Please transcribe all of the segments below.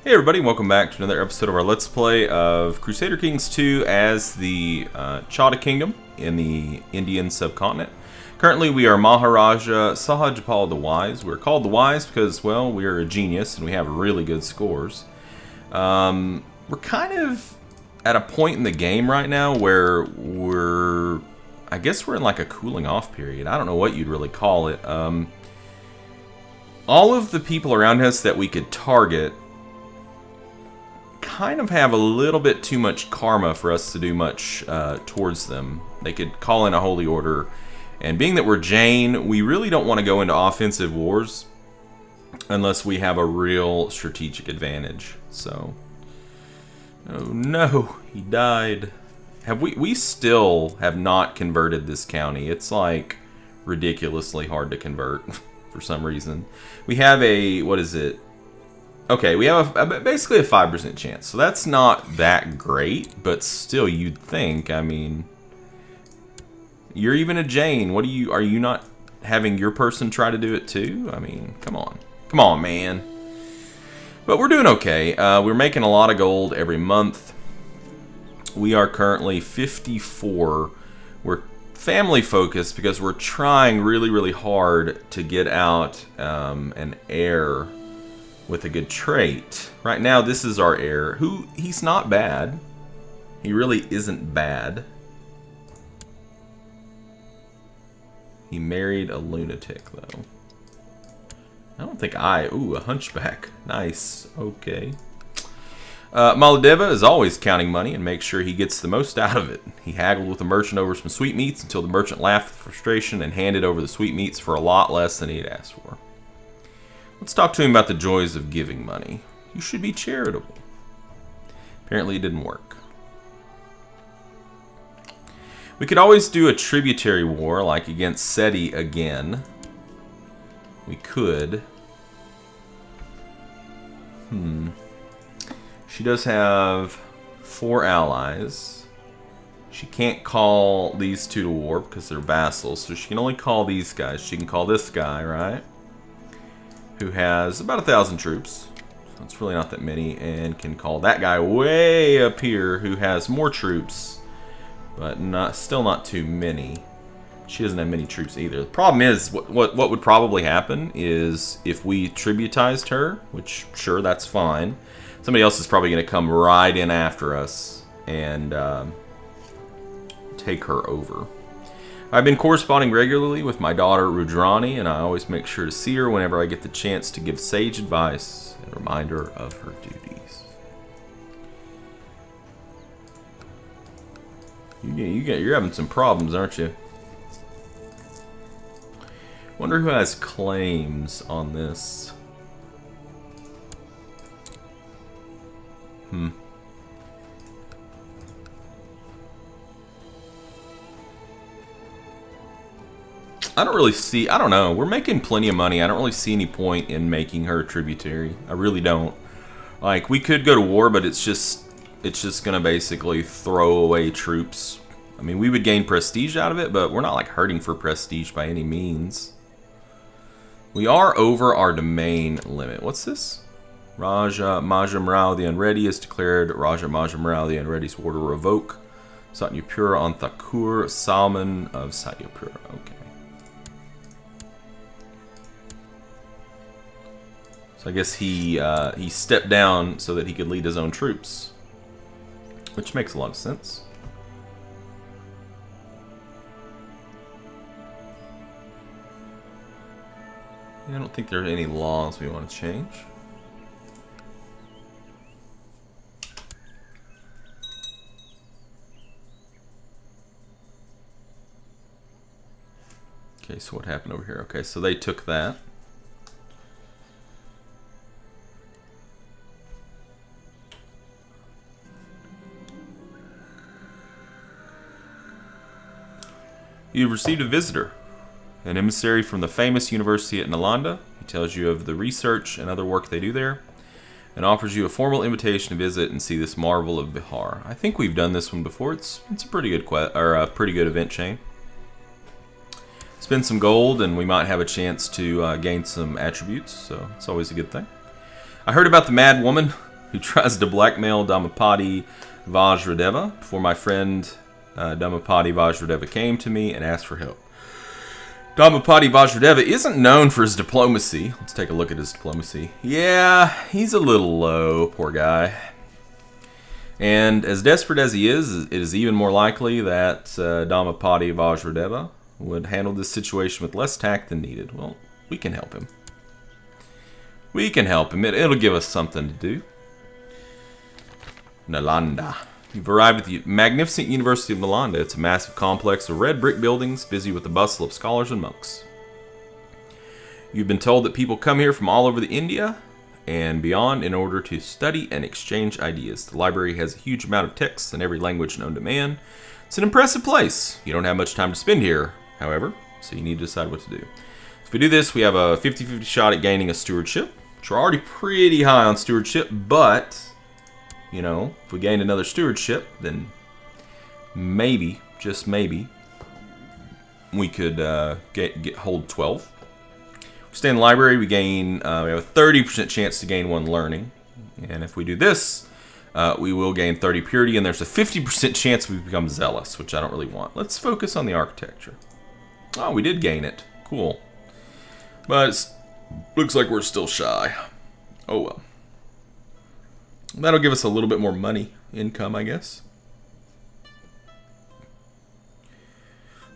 Hey everybody, welcome back to another episode of our Let's Play of Crusader Kings 2 as the Chauda Kingdom in the Indian subcontinent. Currently we are Maharaja Sahajapal the Wise. We're called the Wise because, well, we're a genius and we have really good scores. We're kind of at a point in the game right now where I guess we're in like a cooling off period. I don't know what you'd really call it. All of the people around us that we could target kind of have a little bit too much karma for us to do much towards them. They could call in a holy order, and being that we're Jain, we really don't want to go into offensive wars unless we have a real strategic advantage. So, oh no, he died. We still have not converted this county. It's like ridiculously hard to convert for some reason. We have a, what is it? Okay, we have basically a 5% chance, so that's not that great, but still, you'd think. I mean, you're even a Jain. What are you not having your person try to do it too? I mean, come on, man. But we're doing okay. We're making a lot of gold every month. We are currently 54. We're family focused because we're trying really, really hard to get out an heir with a good trait. Right now, this is our heir, who, he's not bad. He really isn't bad. He married a lunatic, though. I don't think ooh, a hunchback. Nice, okay. Maladeva is always counting money and makes sure he gets the most out of it. He haggled with the merchant over some sweetmeats until the merchant laughed with frustration and handed over the sweetmeats for a lot less than he had asked for. Let's talk to him about the joys of giving money. You should be charitable. Apparently it didn't work. We could always do a tributary war, like against Seti again. We could. She does have 4 allies. She can't call these 2 to war because they're vassals, so she can only call these guys. She can call this guy, right? Who has about 1,000 troops. So it's really not that many, and can call that guy way up here who has more troops, but still not too many. She doesn't have many troops either. The problem is, what would probably happen is if we tributized her, which sure, that's fine. Somebody else is probably going to come right in after us and take her over. I've been corresponding regularly with my daughter Rudrani, and I always make sure to see her whenever I get the chance to give sage advice and remind her of her duties. You're having some problems, aren't you? Wonder who has claims on this. I don't know. We're making plenty of money. I don't really see any point in making her a tributary. I really don't. Like, we could go to war, but it's just gonna basically throw away troops. I mean, we would gain prestige out of it, but we're not like hurting for prestige by any means. We are over our domain limit. What's this? Raja Majamrao the Unready has declared Raja Majamrao the Unready's war to revoke Satyapura on Thakur Salman of Satyapura. Okay. I guess he stepped down so that he could lead his own troops, which makes a lot of sense. I don't think there are any laws we want to change. Okay, so what happened over here? Okay, so they took that. You've received a visitor, an emissary from the famous university at Nalanda. He tells you of the research and other work they do there, and offers you a formal invitation to visit and see this marvel of Bihar. I think we've done this one before. It's a pretty good pretty good event chain. Spend some gold, and we might have a chance to gain some attributes, so it's always a good thing. I heard about the mad woman who tries to blackmail Dhammapati Vajradeva before my friend Dhammapati Vajradeva came to me and asked for help. Dhammapati Vajradeva isn't known for his diplomacy. Let's take a look at his diplomacy. Yeah, he's a little low, poor guy. And as desperate as he is, it is even more likely that Dhammapati Vajradeva would handle this situation with less tact than needed. Well, we can help him. We can help him. It'll give us something to do. Nalanda. You've arrived at the magnificent University of Nalanda. It's a massive complex of red brick buildings, busy with the bustle of scholars and monks. You've been told that people come here from all over the India and beyond in order to study and exchange ideas. The library has a huge amount of texts in every language known to man. It's an impressive place. You don't have much time to spend here, however, so you need to decide what to do. If we do this, we have a 50-50 shot at gaining a stewardship, which we're already pretty high on stewardship, but, you know, if we gain another stewardship, then maybe, just maybe, we could hold 12. We stay in the library, we gain, we have a 30% chance to gain 1 learning. And if we do this, we will gain 30 purity, and there's a 50% chance we become zealous, which I don't really want. Let's focus on the architecture. Oh, we did gain it. Cool. But it looks like we're still shy. Oh well. That'll give us a little bit more money income, I guess.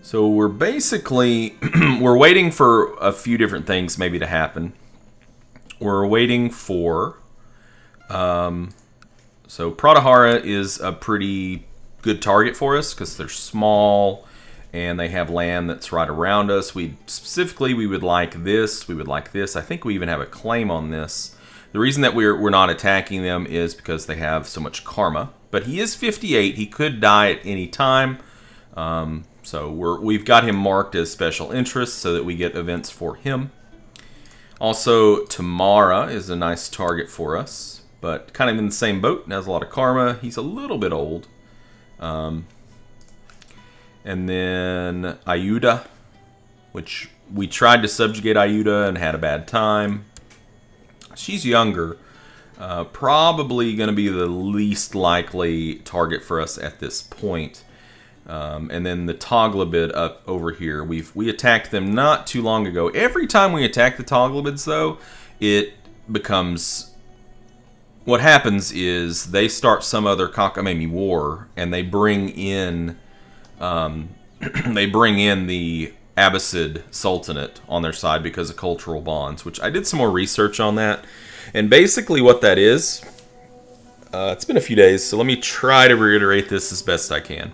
So we're basically, we're waiting for a few different things maybe to happen. We're waiting for, so Pratihara is a pretty good target for us because they're small and they have land that's right around us. We would like this. We would like this. I think we even have a claim on this. The reason that we're not attacking them is because they have so much karma. But he is 58. He could die at any time. So we've got him marked as special interest so that we get events for him. Also, Tomara is a nice target for us, but kind of in the same boat and has a lot of karma. He's a little bit old. And then Ayuda, which we tried to subjugate Ayuda and had a bad time. She's younger. Probably going to be the least likely target for us at this point. And then the Taghlabid up over here. We attacked them not too long ago. Every time we attack the Taghlabids, though, it becomes... What happens is they start some other cockamamie war, and they bring in... they bring in the Abbasid Sultanate on their side because of cultural bonds, which I did some more research on that. And basically what that is... it's been a few days, so let me try to reiterate this as best I can.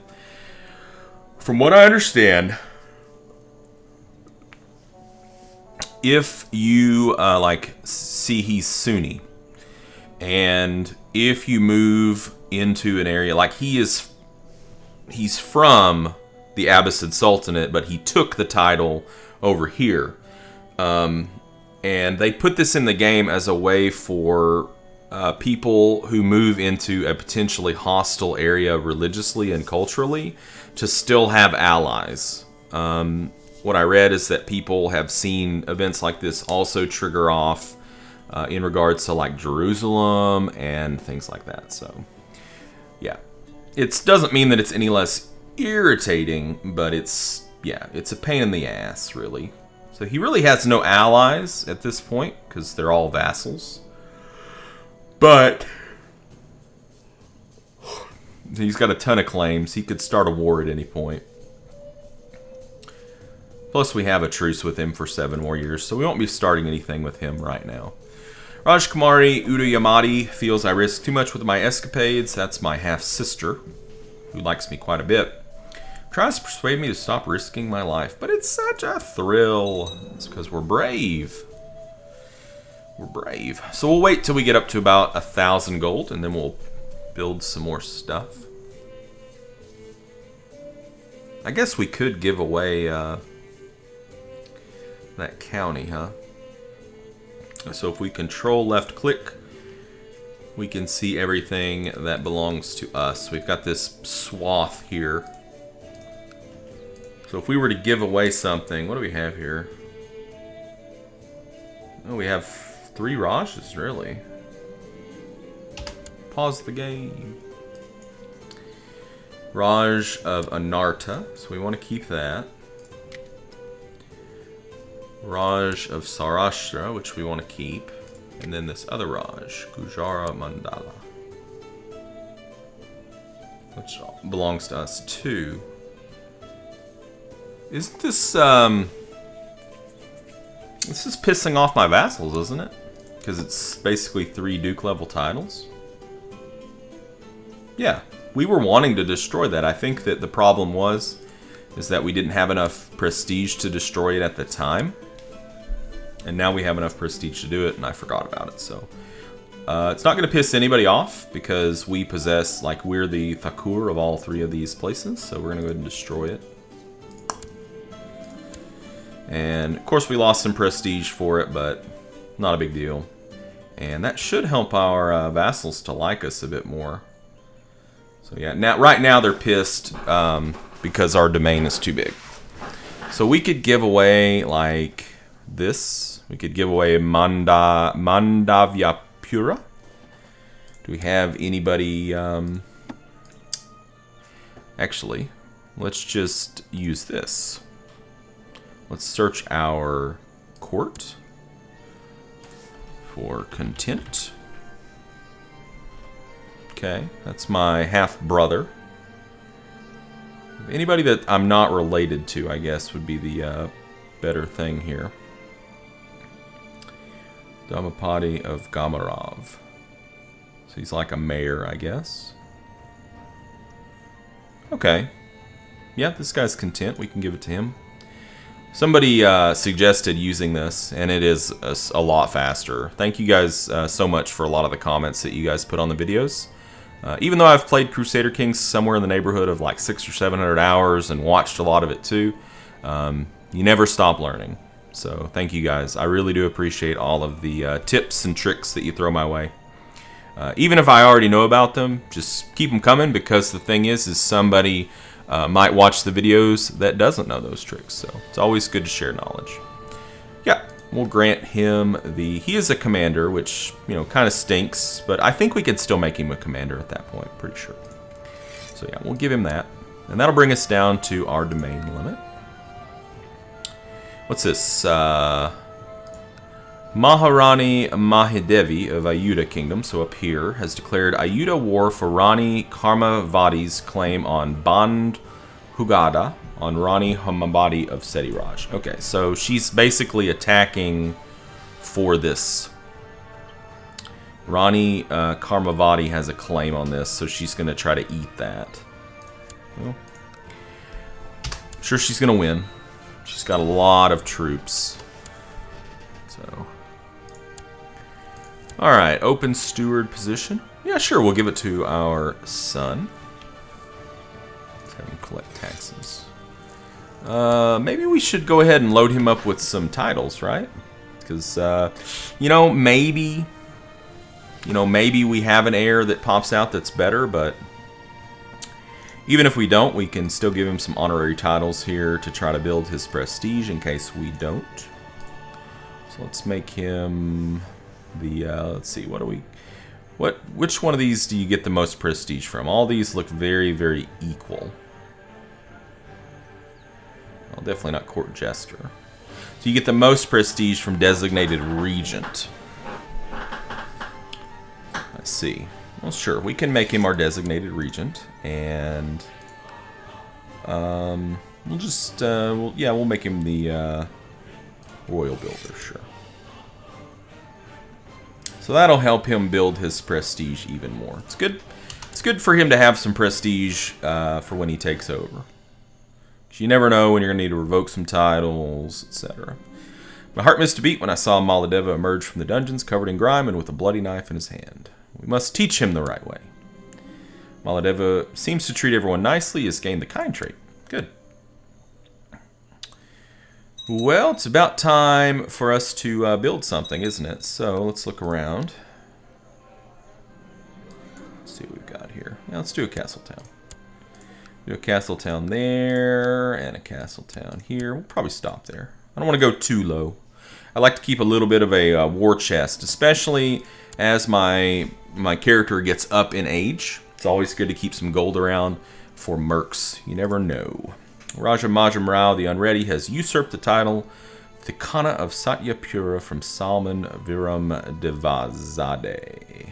From what I understand, if you see he's Sunni, and if you move into an area like he's from the Abbasid Sultanate, but he took the title over here, and they put this in the game as a way for people who move into a potentially hostile area religiously and culturally to still have allies. What I read is that people have seen events like this also trigger off in regards to like Jerusalem and things like that. So, yeah. It doesn't mean that it's any less irritating, but it's a pain in the ass, really. So he really has no allies at this point because they're all vassals. But he's got a ton of claims. He could start a war at any point. Plus, we have a truce with him for 7 more years, so we won't be starting anything with him right now. Rajkumari Udayamati feels I risk too much with my escapades. That's my half-sister, who likes me quite a bit. Tries to persuade me to stop risking my life, but it's such a thrill. It's because we're brave. We're brave. So we'll wait till we get up to about 1,000 gold, and then we'll build some more stuff. I guess we could give away that county, huh? So if we control left click, we can see everything that belongs to us. We've got this swath here. So if we were to give away something, what do we have here? Oh, we have 3 Rajas, really. Pause the game. Raj of Anarta, so we want to keep that. Raj of Saurashtra, which we want to keep. And then this other Raj, Gujara Mandala, which belongs to us too. Isn't this, this is pissing off my vassals, isn't it? Because it's basically 3 Duke level titles. Yeah, we were wanting to destroy that. I think that the problem is that we didn't have enough prestige to destroy it at the time. And now we have enough prestige to do it, and I forgot about it, so. It's not going to piss anybody off, because we possess, like, we're the Thakur of all 3 of these places, so we're going to go ahead and destroy it. And, of course, we lost some prestige for it, but not a big deal. And that should help our vassals to like us a bit more. So, yeah, right now they're pissed because our domain is too big. So we could give away, like, this. We could give away Mandavyapura. Do we have anybody? Actually, let's just use this. Let's search our court for content. Okay, that's my half-brother. Anybody that I'm not related to, I guess, would be the better thing here. Dhamapati of Gamarov. So he's like a mayor, I guess. Okay. Yeah, this guy's content. We can give it to him. Somebody suggested using this, and it is a lot faster. Thank you guys so much for a lot of the comments that you guys put on the videos. Even though I've played Crusader Kings somewhere in the neighborhood of like 600 or 700 hours and watched a lot of it too, you never stop learning. So thank you guys. I really do appreciate all of the tips and tricks that you throw my way. Even if I already know about them, just keep them coming, because the thing is somebody might watch the videos that doesn't know those tricks. So it's always good to share knowledge. Yeah, we'll grant him he is a commander, which, you know, kind of stinks, but I think we could still make him a commander at that point, pretty sure. So yeah, we'll give him that. And that'll bring us down to our domain limit. What's this? Maharani Mahidevi of Ayudha Kingdom, so up here, has declared Ayudha war for Rani Karmavati's claim on Band Hugada on Rani Hamabadi of Setiraj. Okay, so she's basically attacking for this. Rani Karmavati has a claim on this, so she's going to try to eat that. Well, I'm sure she's going to win. She's got a lot of troops. So, alright, open steward position. Yeah, sure, we'll give it to our son. Let's have him collect taxes. Maybe we should go ahead and load him up with some titles, right? Because, maybe we have an heir that pops out that's better, but even if we don't, we can still give him some honorary titles here to try to build his prestige in case we don't. So let's make him the, let's see, which one of these do you get the most prestige from? All these look very, very equal. Well, definitely not court jester. So you get the most prestige from designated regent. I see. Well, sure, we can make him our designated regent, and we'll just, we'll make him the royal builder, sure. So that'll help him build his prestige even more. It's good for him to have some prestige for when he takes over. You never know when you're going to need to revoke some titles, etc. My heart missed a beat when I saw Maladeva emerge from the dungeons covered in grime and with a bloody knife in his hand. We must teach him the right way. Maladeva seems to treat everyone nicely. He has gained the kind trait. Good. Well, it's about time for us to build something, isn't it? So let's look around. Let's see what we've got here. Yeah, let's do a castle town. Do a castle town there and a castle town here. We'll probably stop there. I don't want to go too low. I like to keep a little bit of a war chest, especially as my my character gets up in age. It's always good to keep some gold around for mercs. You never know. Raja Majum Rao the Unready has usurped the title Thikana of Satyapura from Salman Viram Devazade.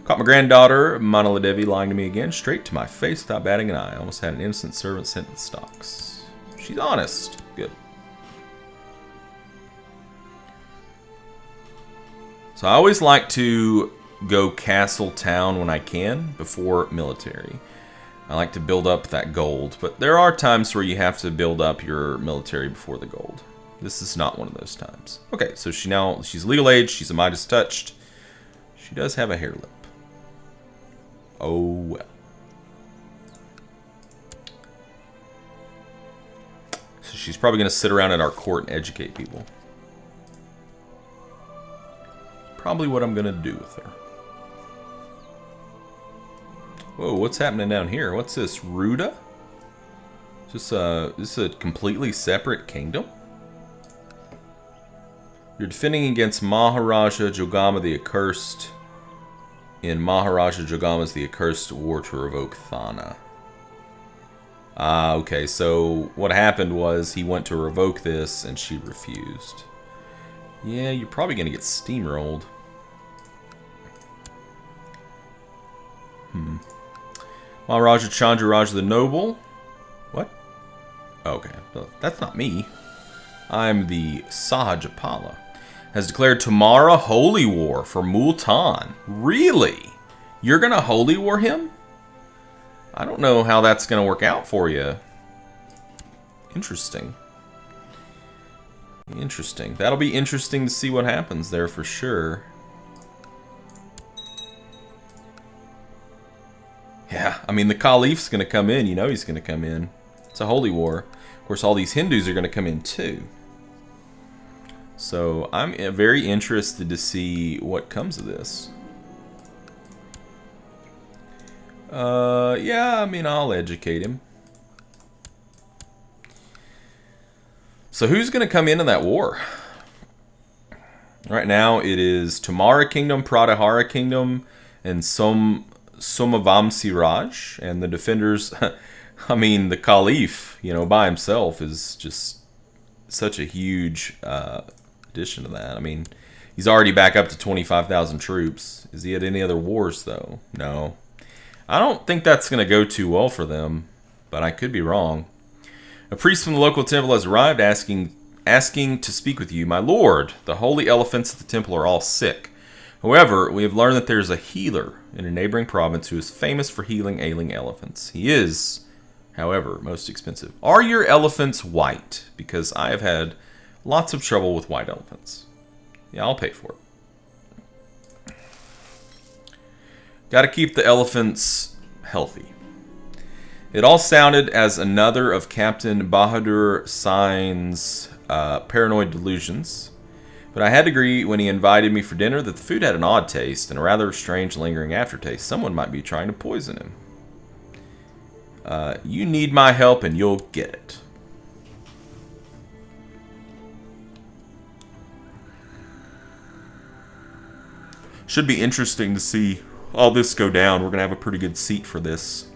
Caught my granddaughter, Manala Devi, lying to me again, straight to my face without batting an eye. Almost had an innocent servant sent to the stocks. She's honest. Good. So I always like to go castle town when I can before military. I like to build up that gold, but there are times where you have to build up your military before the gold. This is not one of those times. Okay, so she's legal age, she's a Midas touched. She does have a hair lip. Oh well. So she's probably going to sit around at our court and educate people. Probably what I'm going to do with her. Whoa, what's happening down here? What's this? Ruda? Is this a completely separate kingdom? You're defending against Maharaja Jogama the Accursed in Maharaja Jogama's The Accursed War to revoke Thana. Ah, okay, so what happened was he went to revoke this and she refused. Yeah, you're probably going to get steamrolled. Maharaja Chandraraja the Noble. What? Okay, that's not me. I'm the Sahajapala. Has declared Tomara holy war for Multan. Really? You're going to holy war him? I don't know how that's going to work out for you. Interesting. Interesting. That'll be interesting to see what happens there for sure. Yeah, I mean, the Caliph's going to come in. You know he's going to come in. It's a holy war. Of course, all these Hindus are going to come in too. So I'm very interested to see what comes of this. Yeah, I mean, I'll educate him. So who's going to come into that war? Right now it is Tomara Kingdom, Pratihara Kingdom, and Somavamsi Raj. And the defenders, I mean, the Caliph, you know, by himself is just such a huge addition to that. I mean, he's already back up to 25,000 troops. Is he at any other wars, though? No. I don't think that's going to go too well for them, but I could be wrong. A priest from the local temple has arrived asking to speak with you. My lord, the holy elephants at the temple are all sick. However, we have learned that there is a healer in a neighboring province who is famous for healing ailing elephants. He is, however, most expensive. Are your elephants white? Because I have had lots of trouble with white elephants. Yeah, I'll pay for it. Got to keep the elephants healthy. It all sounded as another of Captain Bahadur Sign's paranoid delusions. But I had to agree when he invited me for dinner that the food had an odd taste and a rather strange lingering aftertaste. Someone might be trying to poison him. You need my help and you'll get it. Should be interesting to see all this go down. We're going to have a pretty good seat for this.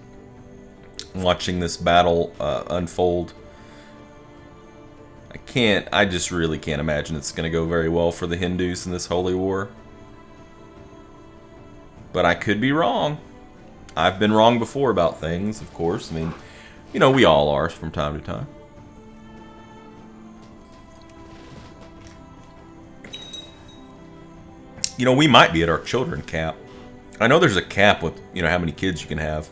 Watching this battle unfold. I just really can't imagine it's going to go very well for the Hindus in this holy war. But I could be wrong. I've been wrong before about things, of course. I mean, you know, we all are from time to time. You know, we might be at our children cap. I know there's a cap with, you know, how many kids you can have.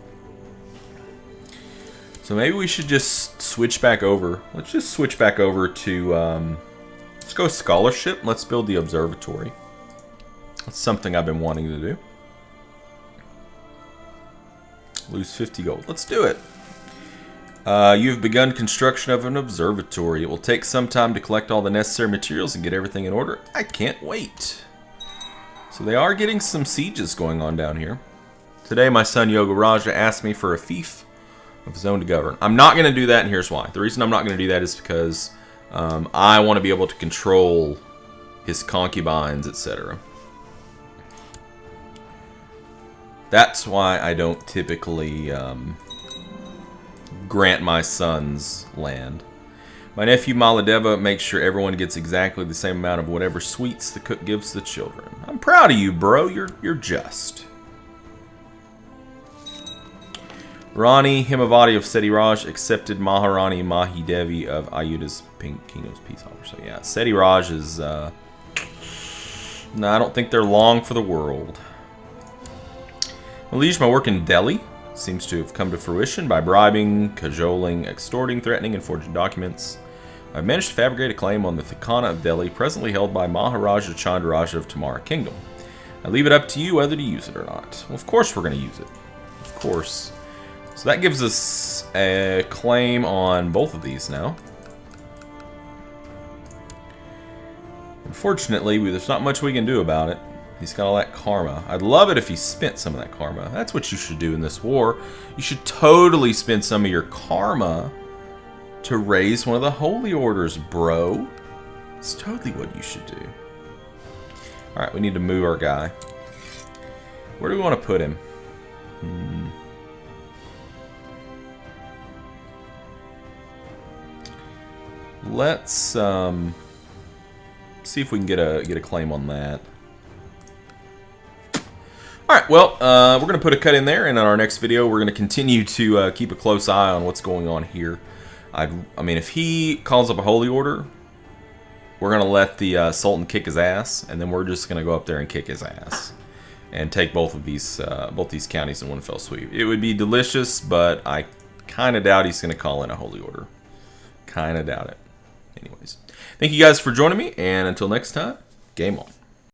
So maybe we should just switch back over. Let's just switch back over to, let's go scholarship. Let's build the observatory. That's something I've been wanting to do. Lose 50 gold. Let's do it. You've begun construction of an observatory. It will take some time to collect all the necessary materials and get everything in order. I can't wait. So they are getting some sieges going on down here. Today my son Yoga Raja asked me for a fief of his own to govern. I'm not going to do that, and here's why. The reason I'm not going to do that is because I want to be able to control his concubines, etc. That's why I don't typically grant my sons land. My nephew Maladeva makes sure everyone gets exactly the same amount of whatever sweets the cook gives the children. I'm proud of you, bro. You're just. Rani Himavati of Seti Raj accepted Maharani Mahidevi of Ayuda's Kingdom's peace offer. So yeah, Seti Raj is... no, I don't think they're long for the world. Malish, my work in Delhi seems to have come to fruition by bribing, cajoling, extorting, threatening, and forging documents. I've managed to fabricate a claim on the Thikana of Delhi, presently held by Maharaja Chandraraja of Tomara Kingdom. I leave it up to you whether to use it or not. Well, of course we're going to use it. Of course. So that gives us a claim on both of these now. Unfortunately, there's not much we can do about it. He's got all that karma. I'd love it if he spent some of that karma. That's what you should do in this war. You should totally spend some of your karma to raise one of the holy orders, bro. It's totally what you should do. Alright, we need to move our guy. Where do we want to put him? Let's see if we can get a claim on that. Alright, well, we're going to put a cut in there, and in our next video, we're going to continue to keep a close eye on what's going on here. I mean, if he calls up a holy order, we're going to let the Sultan kick his ass, and then we're just going to go up there and kick his ass. And take both these counties in one fell sweep. It would be delicious, but I kind of doubt he's going to call in a holy order. Kind of doubt it. Anyways, thank you guys for joining me, and until next time, game on.